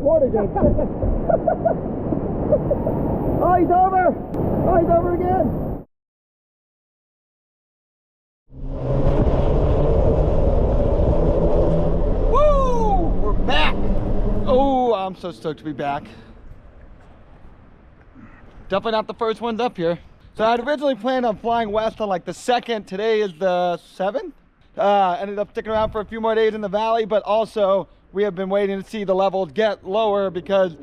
water again. Oh, he's over! Oh, he's over again! Woo! We're back! Oh, I'm so stoked to be back. Definitely not the first ones up here. So I'd originally planned on flying west on like the 2nd. Today is the 7th. Ended up sticking around for a few more days in the valley, but also we have been waiting to see the levels get lower because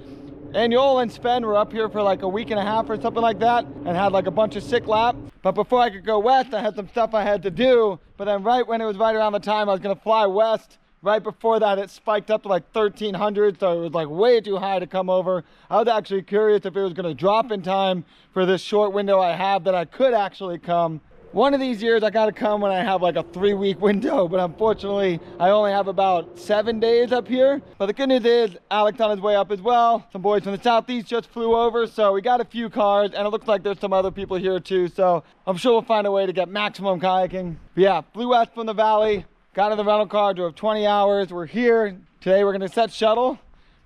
Annual and Sven were up here for like a week and a half or something like that and had like a bunch of sick lap. But before I could go west, I had some stuff I had to do. But then right when it was right around the time I was gonna fly west, right before that, it spiked up to like 1,300, so it was like way too high to come over. I was actually curious if it was gonna drop in time for this short window I have that I could actually come. One of these years I gotta come when I have like a 3-week window, but unfortunately I only have about 7 days up here. But the good news is Alex on his way up as well. Some boys from the southeast just flew over, so we got a few cars, and it looks like there's some other people here too, so I'm sure we'll find a way to get maximum kayaking. But yeah, flew west from the valley, got in the rental car, drove 20 hours. We're here. Today we're gonna set shuttle.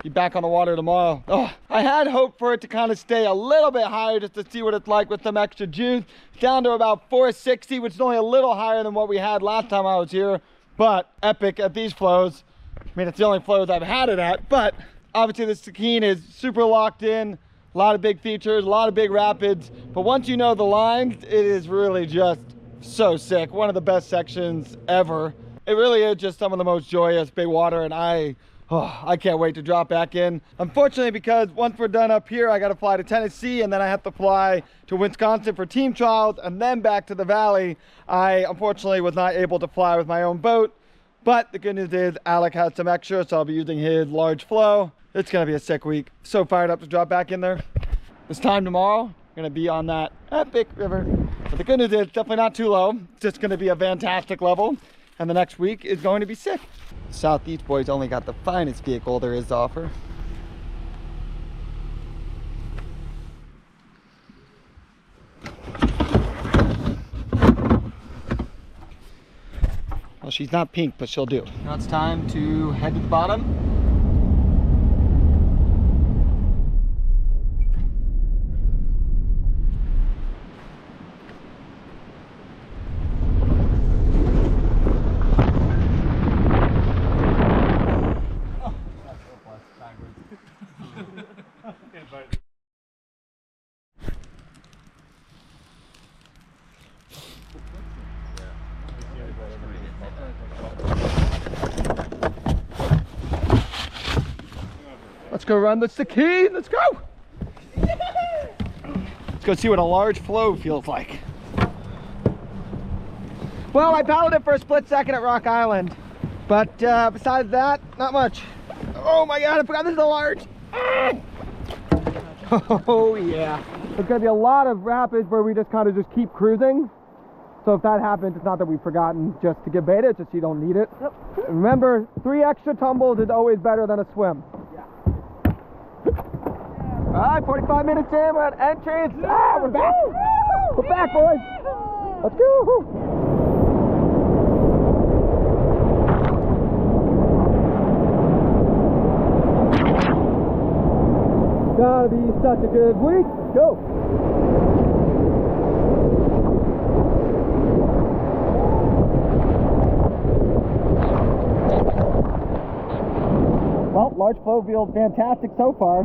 Be back on the water tomorrow. Oh, I had hoped for it to kind of stay a little bit higher just to see what it's like with some extra juice. Down to about 460, which is only a little higher than what we had last time I was here, but epic at these flows. I mean, it's the only flows I've had it at, but obviously the Stikine is super locked in. A lot of big features, a lot of big rapids, but once you know the lines, it is really just so sick. One of the best sections ever. It really is just some of the most joyous big water, and I can't wait to drop back in. Unfortunately, because once we're done up here, I got to fly to Tennessee, and then I have to fly to Wisconsin for team trials, and then back to the valley. I unfortunately was not able to fly with my own boat, but the good news is Alec has some extra, so I'll be using his large flow. It's going to be a sick week. So fired up to drop back in there. This time tomorrow, I'm going to be on that epic river. But the good news is it's definitely not too low. It's just going to be a fantastic level. And the next week is going to be sick. Southeast boys only got the finest vehicle there is to offer. Well, she's not pink, but she'll do. Now it's time to head to the bottom. Let's go run the Stikine. Let's go. Let's go see what a large flow feels like. Well, I paddled it for a split second at Rock Island, but besides that, not much. Oh my God, I forgot this is a large. Oh yeah. There's gonna be a lot of rapids where we just kind of keep cruising. So if that happens, it's not that we've forgotten just to give beta, it's just you don't need it. Yep. Remember, 3 extra tumbles is always better than a swim. All right, 45 minutes in, we're at entrance. Ah, we're back. We're back, boys. Let's go. Gotta be such a good week. Go. Well, large flow feels fantastic so far.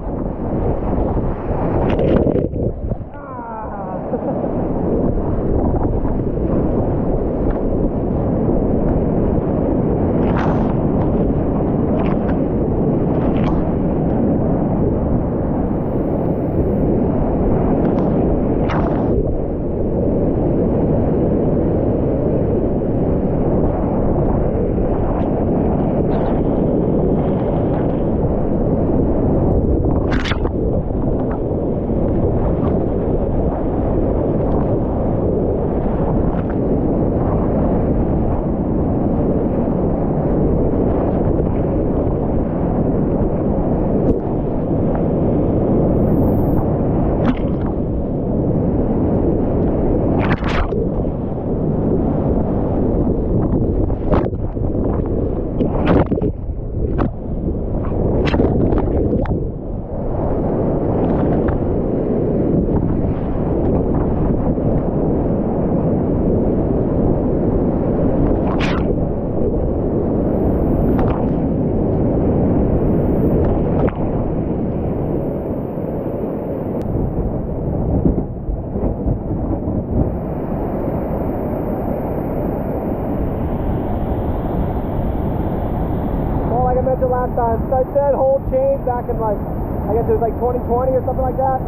time. So I said hold change back in like, I guess it was like 2020 or something like that.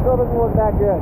Still doesn't look that good.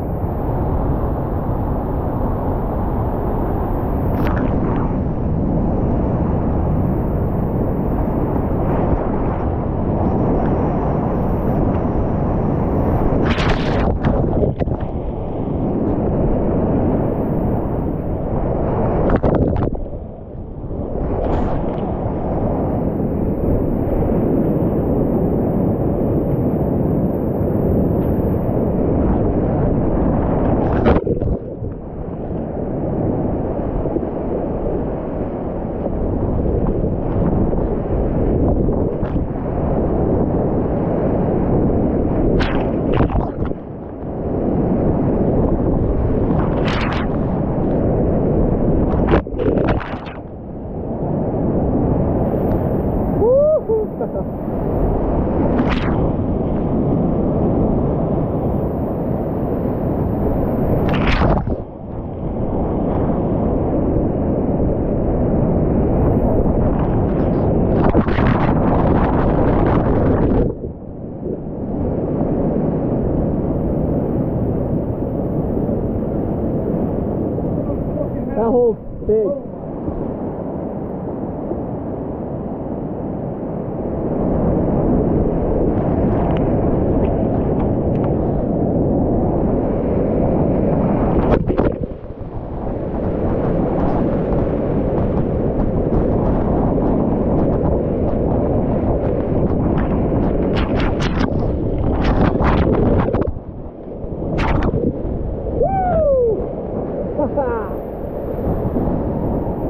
That hole's big.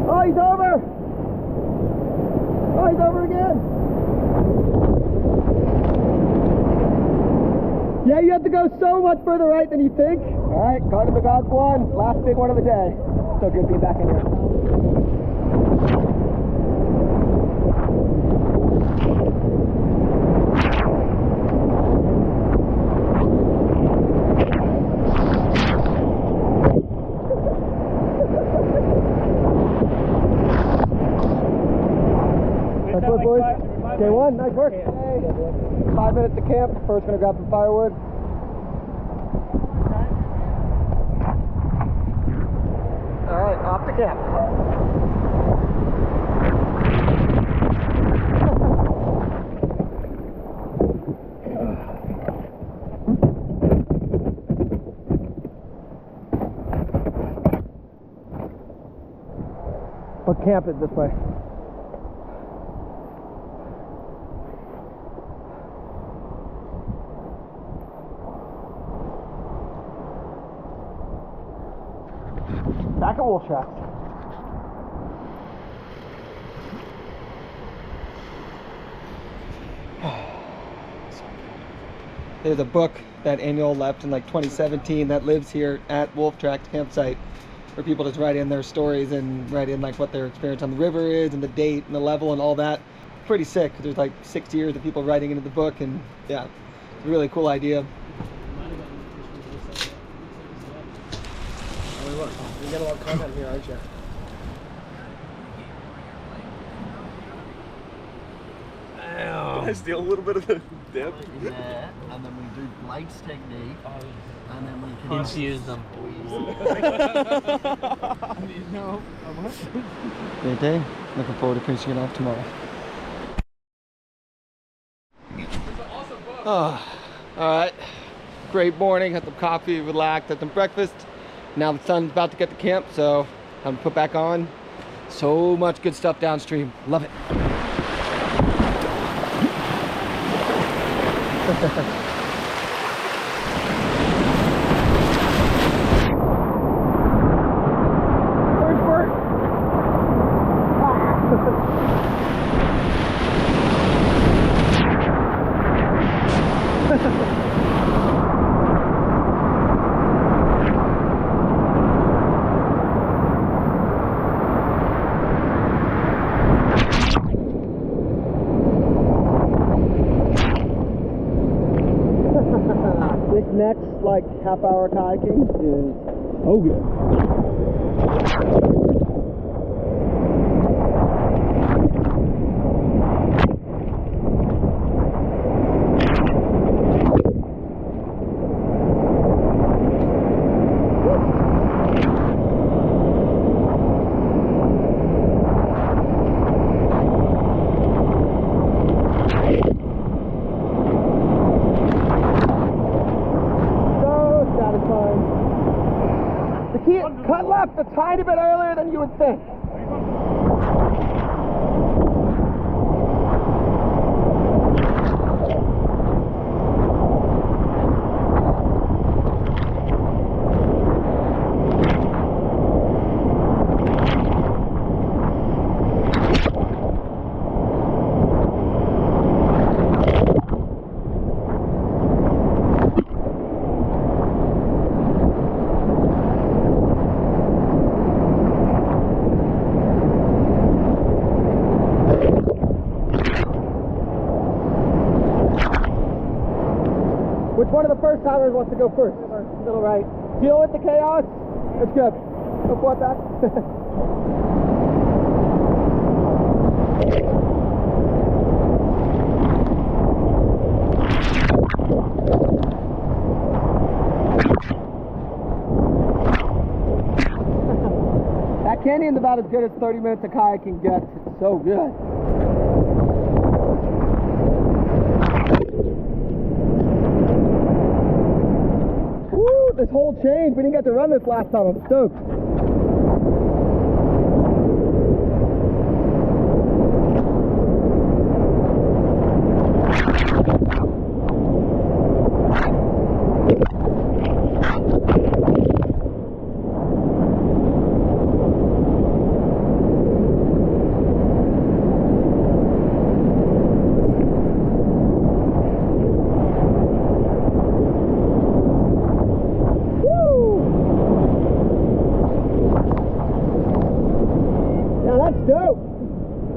Oh, he's over! Oh, he's over again! Yeah, you have to go so much further right than you think. Alright, going to the gods one. Last big one of the day. So good being back in here. Nice work, boys. Day one, nice work. 5 minutes to camp. First, gonna grab some firewood. All right, off to camp. But camp it this way. Back at Wolf Tracks. There's a book that Annual left in like 2017 that lives here at Wolf Tracks campsite, where people just write in their stories and write in like what their experience on the river is and the date and the level and all that. Pretty sick. There's like 6 years of people writing into the book, and yeah, it's a really cool idea. Look, you get a lot of content here, aren't you? Can I steal a little bit of the dip? Yeah, and then we do Blake's technique, and then we can infuse them. Great day. Looking forward to finishing it off tomorrow. Oh, all right. Great morning. Had some coffee, relaxed, had some breakfast. Now the sun's about to get to camp, so I'm put back on. So much good stuff downstream. Love it. First work. This next like half-hour kayaking is oh good. He cut left a tiny bit earlier than you would think. Which one of the first timers wants to go first? Middle right. Deal with the chaos. It's good. Go for it back. That canyon's about as good as 30 minutes of kayaking gets. It's so good. This whole change, we didn't get to run this last time. I'm stoked.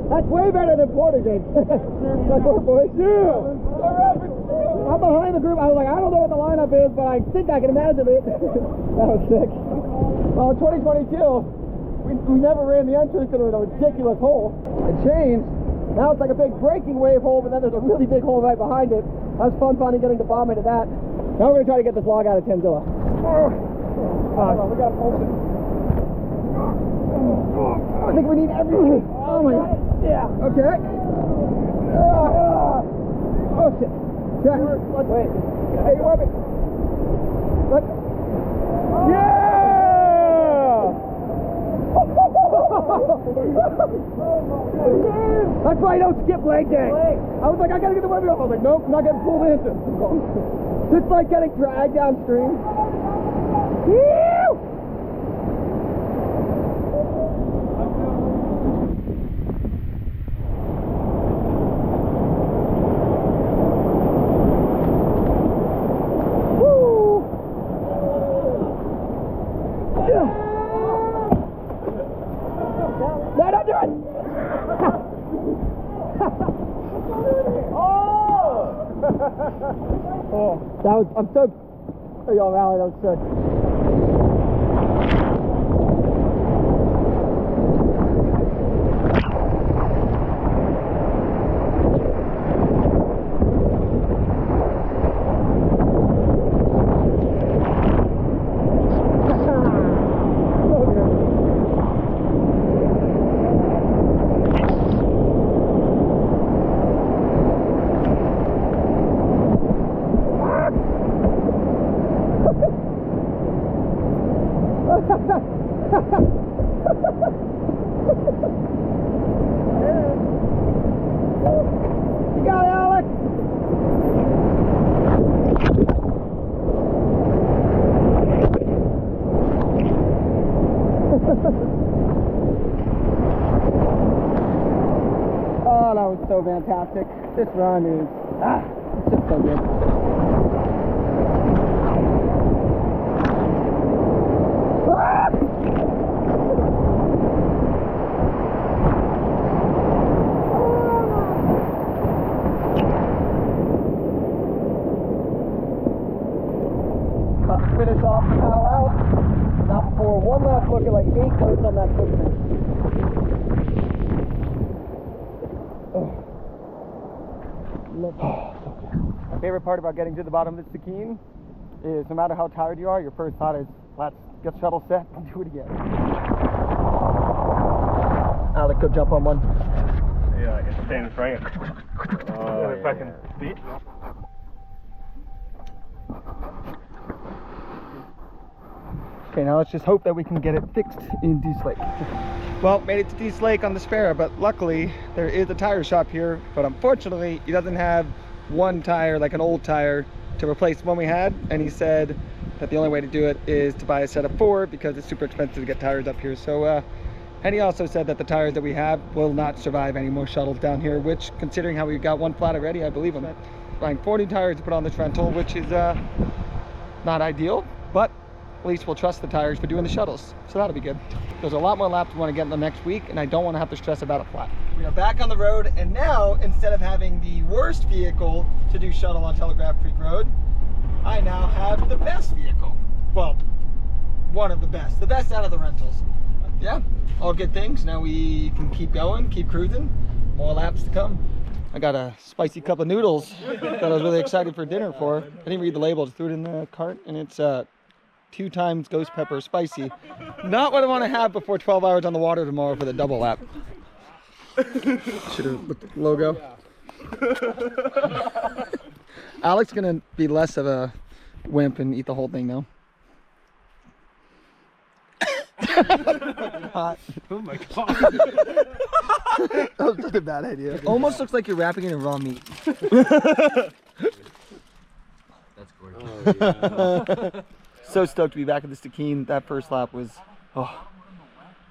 That's way better than Porter James. That's what boys do. I'm behind the group. I was like, I don't know what the lineup is, but I think I can imagine it. That was sick. Well, in 2022, we never ran the entrance because it was a ridiculous hole. It changed. Now it's like a big breaking wave hole, but then there's a really big hole right behind it. That was fun finally getting the bomb into that. Now we're going to try to get this log out of Tanzilla. We got to pulse it. I think we need everything. Oh my god. Yeah. Okay. Oh shit. Yeah. Wait. Hey, you want me? Look. Yeah! That's why I don't skip leg day. I was like, I gotta get the webby off. I was like, nope, I'm not getting pulled into. Just like getting dragged downstream. Woo! Oh, that was, I'm so, oh, y'all rally, that was sick. You got it, Alex. Oh, that was so fantastic. This run is, it's just so good. Finish off the paddle out. Not before one last look at like 8 coats on that footprint. My favorite part about getting to the bottom of the Stikine is no matter how tired you are, your first thought is, let's get shuttle set and do it again. Alec, go jump on one. Yeah, I can stand in front of it. Oh, if I can beat. Okay, now let's just hope that we can get it fixed in Dease Lake. Well, made it to Dease Lake on the spare, but luckily there is a tire shop here, but unfortunately he doesn't have one tire, like an old tire, to replace the one we had, and he said that the only way to do it is to buy a set of 4 because it's super expensive to get tires up here. So and he also said that the tires that we have will not survive any more shuttles down here, which, considering how we've got one flat already, I believe him. Buying 40 tires to put on this rental, which is not ideal, but at least we'll trust the tires for doing the shuttles, so that'll be good. There's a lot more laps we want to get in the next week, and I don't want to have to stress about a flat. We are back on the road, and now, instead of having the worst vehicle to do shuttle on Telegraph Creek Road, I now have the best vehicle. Well, one of the best out of the rentals. Yeah, all good things. Now we can keep going, keep cruising. More laps to come. I got a spicy cup of noodles that I was really excited for dinner for. I didn't read the label, just threw it in the cart, and it's 2 times ghost pepper spicy. Not what I want to have before 12 hours on the water tomorrow for the double lap. Should have looked at the logo. Alex gonna be less of a wimp and eat the whole thing now. Hot. Oh my god. That was just a bad idea. It almost looks like you're wrapping it in raw meat. That's gorgeous. Oh, yeah. So stoked to be back at the Stikine. That first lap was,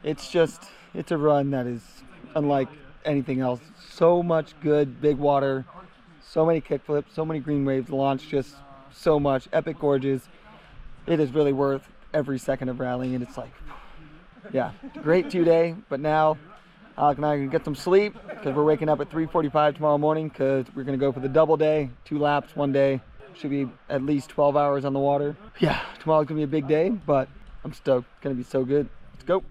it's a run that is unlike anything else. So much good big water, so many kickflips, so many green waves, launch, just so much, epic gorges. It is really worth every second of rallying, and it's like, yeah, great 2-day, but now Alec and I are gonna get some sleep because we're waking up at 3:45 tomorrow morning because we're gonna go for the double day, 2 laps, 1 day. Should be at least 12 hours on the water. Yeah, tomorrow's gonna be a big day, but I'm stoked. It's gonna be so good. Let's go.